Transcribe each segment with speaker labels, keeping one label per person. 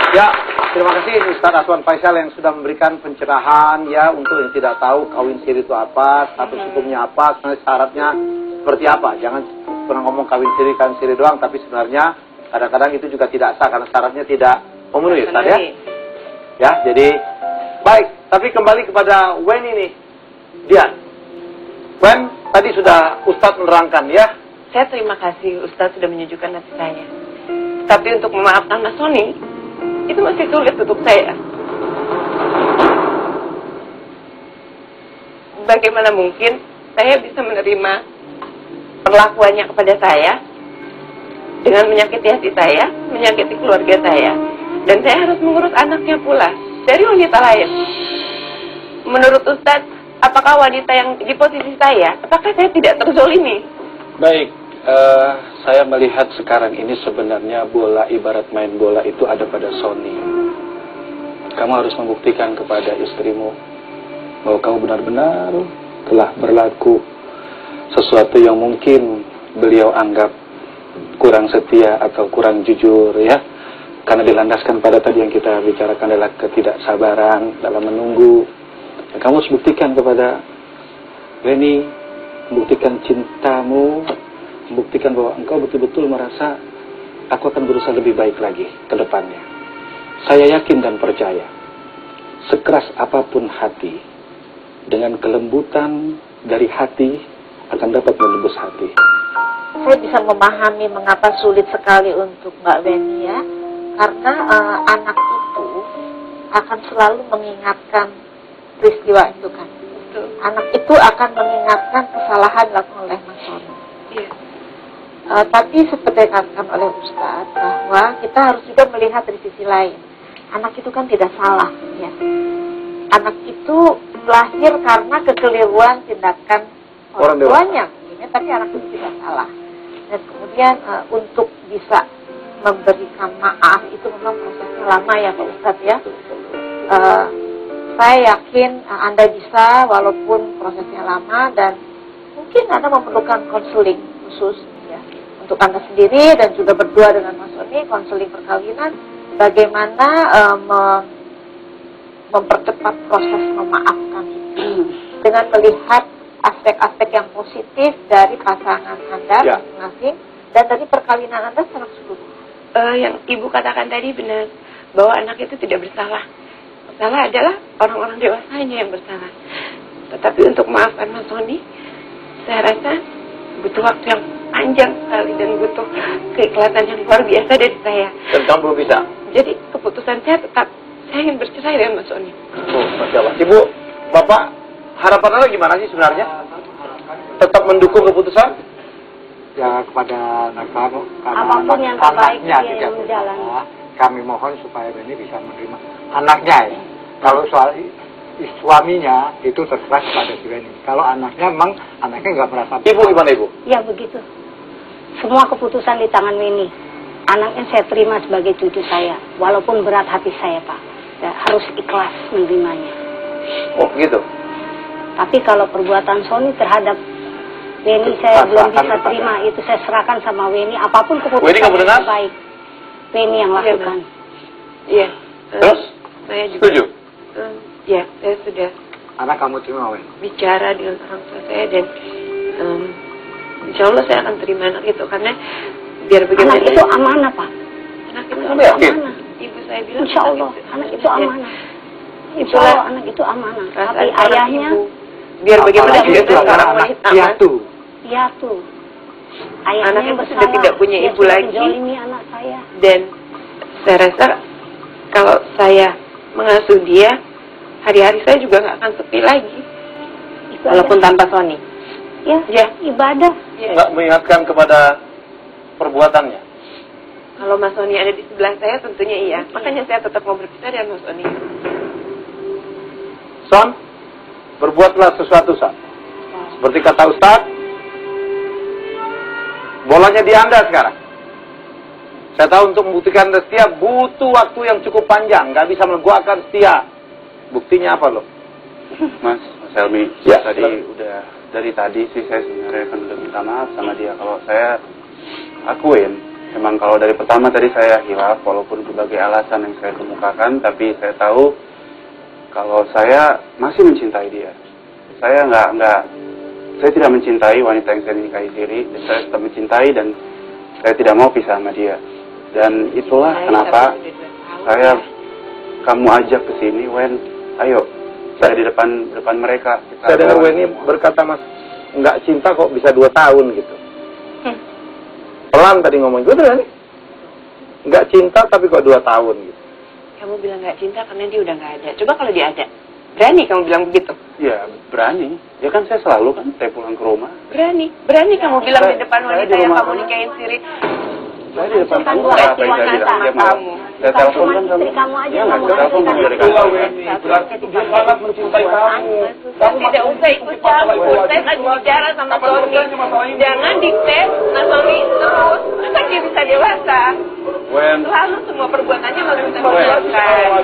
Speaker 1: Ya, terima kasih Ustaz Aswan Faisal yang sudah memberikan pencerahan ya untuk yang tidak tahu kawin siri itu apa, status hukumnya apa, syaratnya seperti apa. Jangan pernah ngomong kawin siri doang, tapi sebenarnya kadang-kadang itu juga tidak sah karena syaratnya tidak memenuhi, Ustaz ya. Ya, jadi baik. Tapi kembali kepada Wen ini, Dian. Wen, tadi sudah Ustaz menerangkan ya.
Speaker 2: Saya terima kasih Ustaz sudah menyejukkan hati saya. Tapi untuk memaafkan Mas Sony, itu masih sulit untuk saya. Bagaimana mungkin saya bisa menerima perlakuannya kepada saya dengan menyakiti hati saya, menyakiti keluarga saya, dan saya harus mengurus anaknya pula dari wanita lain. Menurut Ustaz, apakah wanita yang di posisi saya, apakah saya tidak terzolimi?
Speaker 3: Baik, saya melihat sekarang ini sebenarnya bola, ibarat main bola itu ada pada Sony. Kamu harus membuktikan kepada istrimu bahwa kamu benar-benar telah berlaku sesuatu yang mungkin beliau anggap kurang setia atau kurang jujur ya. Karena dilandaskan pada tadi yang kita bicarakan adalah ketidaksabaran dalam menunggu. Dan kamu harus buktikan kepada Weni, buktikan cintamu, buktikan bahwa engkau betul-betul merasa aku akan berusaha lebih baik lagi ke depannya. Saya yakin dan percaya, sekeras apapun hati, dengan kelembutan dari hati akan dapat menembus hati.
Speaker 4: Saya bisa memahami mengapa sulit sekali untuk Mbak Weni ya, karena anak itu akan selalu mengingatkan peristiwa itu kan. Anak itu akan mengingatkan kesalahan dilakukan oleh Mas Sony.
Speaker 2: Iya.
Speaker 4: Tapi seperti dikatakan oleh Ustadz bahwa kita harus juga melihat dari sisi lain. Anak itu kan tidak salah, ya. Anak itu lahir karena kekeliruan tindakan orang tuanya, tapi anak itu tidak salah. Dan kemudian untuk bisa memberikan maaf itu memang prosesnya lama ya Pak Ustadz ya. Saya yakin Anda bisa walaupun prosesnya lama dan mungkin Anda memerlukan konseling khusus ya untuk Anda sendiri dan juga berdua dengan Mas Sony, konseling perkawinan bagaimana mempercepat proses memaafkan itu dengan melihat aspek-aspek yang positif dari pasangan Anda masing-masing dan dari perkawinan Anda secara keseluruhan.
Speaker 2: Yang Ibu katakan tadi benar, bahwa anak itu tidak bersalah. Salah adalah orang-orang dewasanya yang bersalah. Tetapi untuk maafkan Mas Sony, saya rasa butuh waktu yang panjang sekali dan butuh keikhlasan yang luar biasa dari saya.
Speaker 1: Dan kamu belum bisa?
Speaker 2: Jadi keputusan saya tetap, saya ingin bercerai dengan Mas Sony.
Speaker 1: Oh, Masya Allah. Ibu, Bapak, harapan Anda gimana sih sebenarnya? Tetap mendukung keputusan?
Speaker 5: Ya kepada anak kamu, karena
Speaker 4: apapun yang terbaik
Speaker 5: anaknya
Speaker 4: dia yang menjalani.
Speaker 5: Kami mohon supaya ini bisa menerima anaknya ya. Kalau soal suaminya itu terserah kepada si Weni. Kalau anaknya memang anaknya nggak merasa.
Speaker 1: Ibu gimana Ibu?
Speaker 6: Ya begitu. Semua keputusan di tangan Weni. Anaknya saya terima sebagai cucu saya, walaupun berat hati saya Pak. Ya, harus ikhlas menerimanya.
Speaker 1: Oh gitu.
Speaker 6: Tapi kalau perbuatan Sony terhadap Weni saya belum bisa terima, itu saya serahkan sama Weni. Apapun keputusan yang terbaik, Weni yang lakukan.
Speaker 2: Iya.
Speaker 1: Terus?
Speaker 2: Saya juga.
Speaker 1: Setuju?
Speaker 2: Ya, saya sudah.
Speaker 5: Anak kamu terima Weni?
Speaker 2: Bicara dengan orang tua saya dan insya Allah saya akan terima anak itu karena biar bagaimana.
Speaker 6: Anak itu amanah Pak.
Speaker 2: Anak itu
Speaker 6: amanah.
Speaker 2: Ibu saya bilang.
Speaker 6: Insya Allah anak itu amanah. Insya
Speaker 2: Itulah
Speaker 6: Allah anak itu amanah. Tapi ayahnya.
Speaker 2: Ibu. Biar bagaimana
Speaker 5: dia itu
Speaker 2: seorang
Speaker 5: anak
Speaker 2: wanita.
Speaker 5: piatu.
Speaker 6: Piatu. Ayahnya
Speaker 2: Anak itu
Speaker 6: bersalah.
Speaker 2: sudah tidak punya
Speaker 6: Dia
Speaker 2: ibu
Speaker 6: sudah
Speaker 2: lagi.
Speaker 6: menzalimi anak saya.
Speaker 2: Dan saya rasa kalau saya mengasuh dia, hari-hari saya juga nggak akan sepi lagi.
Speaker 6: Ibadah.
Speaker 2: Walaupun tanpa Sony.
Speaker 6: Ya, ibadah.
Speaker 1: Nggak mengingatkan kepada perbuatannya?
Speaker 2: Kalau Mas Sony ada di sebelah saya, tentunya iya. Makanya saya tetap mau berpisah dengan Mas Sony.
Speaker 1: Son, berbuatlah sesuatu, Son. Seperti kata Ustaz, bolanya di Anda sekarang. Saya tahu untuk membuktikan setia butuh waktu yang cukup panjang. Nggak bisa meleguakan setia. Buktinya apa loh?
Speaker 3: Mas Helmi,
Speaker 1: Ya,
Speaker 3: tadi udah dari tadi sih saya sebenarnya kan udah minta maaf sama dia. Kalau saya akuin
Speaker 7: Memang kalau dari pertama tadi saya hilaf, walaupun berbagai alasan yang saya kemukakan, tapi saya tahu kalau saya masih mencintai dia. Saya saya tidak mencintai wanita yang saya nikahi sendiri, dan saya tetap mencintai dan saya tidak mau pisah sama dia. Dan itulah kenapa kamu ajak ke sini, Wen. Ayo, saya di depan mereka.
Speaker 1: Saya dengar Wen ini berkata, Mas, nggak cinta kok bisa 2 tahun gitu. Pelan tadi ngomong, gue bener nih. Nggak cinta tapi kok 2 tahun gitu.
Speaker 2: Kamu bilang nggak cinta karena dia udah nggak ada. Coba kalau dia ada, berani kamu bilang begitu?
Speaker 7: Ya, berani. Ya kan saya selalu kan, saya pulang ke rumah.
Speaker 2: Berani kamu bilang di depan wanita yang kamu nikahin sendiri.
Speaker 7: Saya di depan kamu,
Speaker 2: Bukan
Speaker 7: apa yang saya bilang? Dia mau.
Speaker 2: kamu.
Speaker 7: Saya telepon kan kamu.
Speaker 6: Kamu aja
Speaker 7: Ya,
Speaker 6: kamu
Speaker 7: saya telepon kamu dari kantor.
Speaker 1: Dia sangat mencintai kamu.
Speaker 2: Tidak usah ikut campur. Saya lagi bicara sama Tony. Jangan dites Mas Tony terus. Masa dia bisa dewasa?
Speaker 7: Wen.
Speaker 2: Lalu semua perbuatannya masih bisa dijelaskan.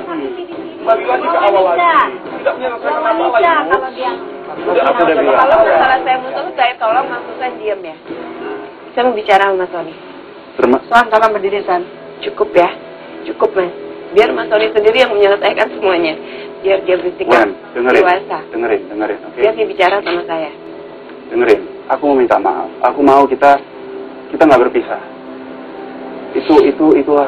Speaker 1: Kembali lagi ke awal lagi. Tidak menyelesaikan masalah itu.
Speaker 6: kalau dia
Speaker 7: Aku udah bilang.
Speaker 2: Kalau masalah saya belum selesai, tolong Mas Susan diam ya. Saya mau bicara sama Mas Tony.
Speaker 4: San, tolong berdiri, San.
Speaker 2: Cukup ya, cukup Mas. Biar Mas Tony sendiri yang menyelesaikan semuanya. Biar dia bersikap dewasa.
Speaker 7: Dengerin, oke?
Speaker 2: Biar dia bicara sama saya.
Speaker 7: Dengerin, aku mau minta maaf. Aku mau kita nggak berpisah. Itulah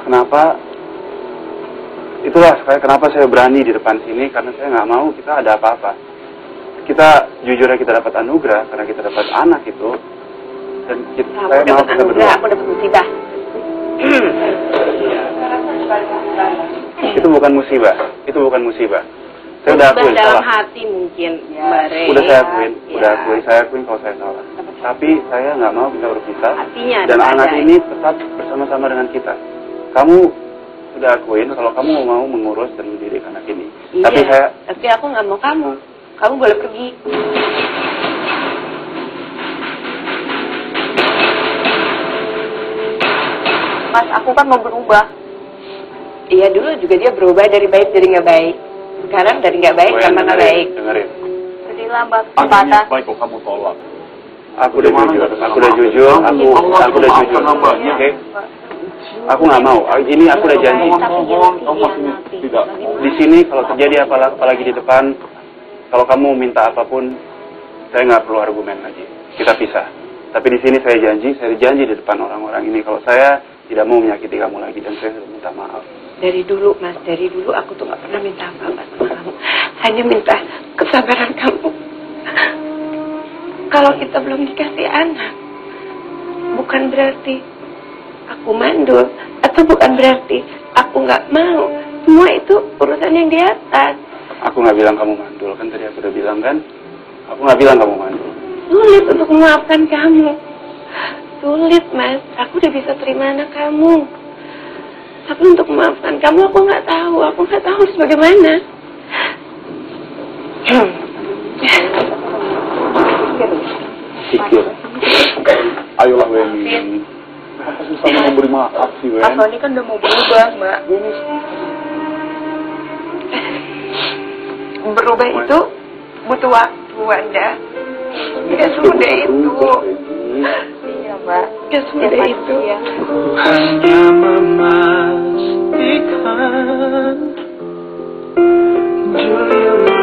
Speaker 7: kenapa saya berani di depan sini, karena saya nggak mau kita ada apa-apa. Kita jujur aja kita dapat anugerah karena kita dapat anak itu, dan saya mau kita berdua.
Speaker 2: Aku dapat musibah.
Speaker 7: Itu bukan musibah. Saya udah akuin
Speaker 2: dalam
Speaker 7: salah.
Speaker 2: hati mungkin, Mbak Rey.
Speaker 7: Saya akuin kalau saya salah. Tapi saya nggak mau kita berpisah.
Speaker 2: Artinya
Speaker 7: dan anak ini tetap bersama-sama dengan kita. Kamu sudah akuin kalau kamu mau mengurus dan mendidik anak ini.
Speaker 2: Iya, tapi aku nggak mau kamu. Kamu boleh pergi.
Speaker 4: Mas, aku kan mau berubah.
Speaker 2: Iya, dulu juga dia berubah dari baik jadi nggak baik. Sekarang dari nggak baik sama nggak baik.
Speaker 7: Dengerin.
Speaker 4: Jadilah Mbak kesempatan.
Speaker 1: Baik kok kamu tolak.
Speaker 7: Aku udah jujur. Oke. Aku nggak mau. Ini aku udah janji. Di sini kalau terjadi apalagi di depan, kalau kamu minta apapun, saya nggak perlu argumen lagi. Kita pisah. Tapi di sini saya janji di depan orang-orang ini kalau saya tidak mau menyakiti kamu lagi, dan saya sudah minta maaf.
Speaker 2: Dari dulu, Mas, aku tuh nggak pernah minta apa-apa sama kamu. Hanya minta kesabaran kamu. Kalau kita belum dikasih anak, bukan berarti aku mandul, atau bukan berarti aku nggak mau. Semua itu urusan yang di atas.
Speaker 7: Aku nggak bilang kamu mandul, kan tadi aku udah bilang kan. Aku nggak bilang kamu mandul.
Speaker 2: Sulit untuk memaafkan kamu. Sulit, Mas. Aku udah bisa terima anak kamu. Tapi untuk memaafkan kamu, aku nggak tahu. Aku nggak tahu harus bagaimana.
Speaker 7: Pikir.
Speaker 1: Ayolah, Weni. Apa susahnya memberi maaf sih, Wen?
Speaker 4: Mas Tony kan udah mau berubah, Mbak.
Speaker 2: Berubah itu butuh waktu, Wanda. Tidak semudah itu.
Speaker 4: Iya, Mbak.
Speaker 2: Tidak semudah itu.
Speaker 3: Hanya memastikan Julia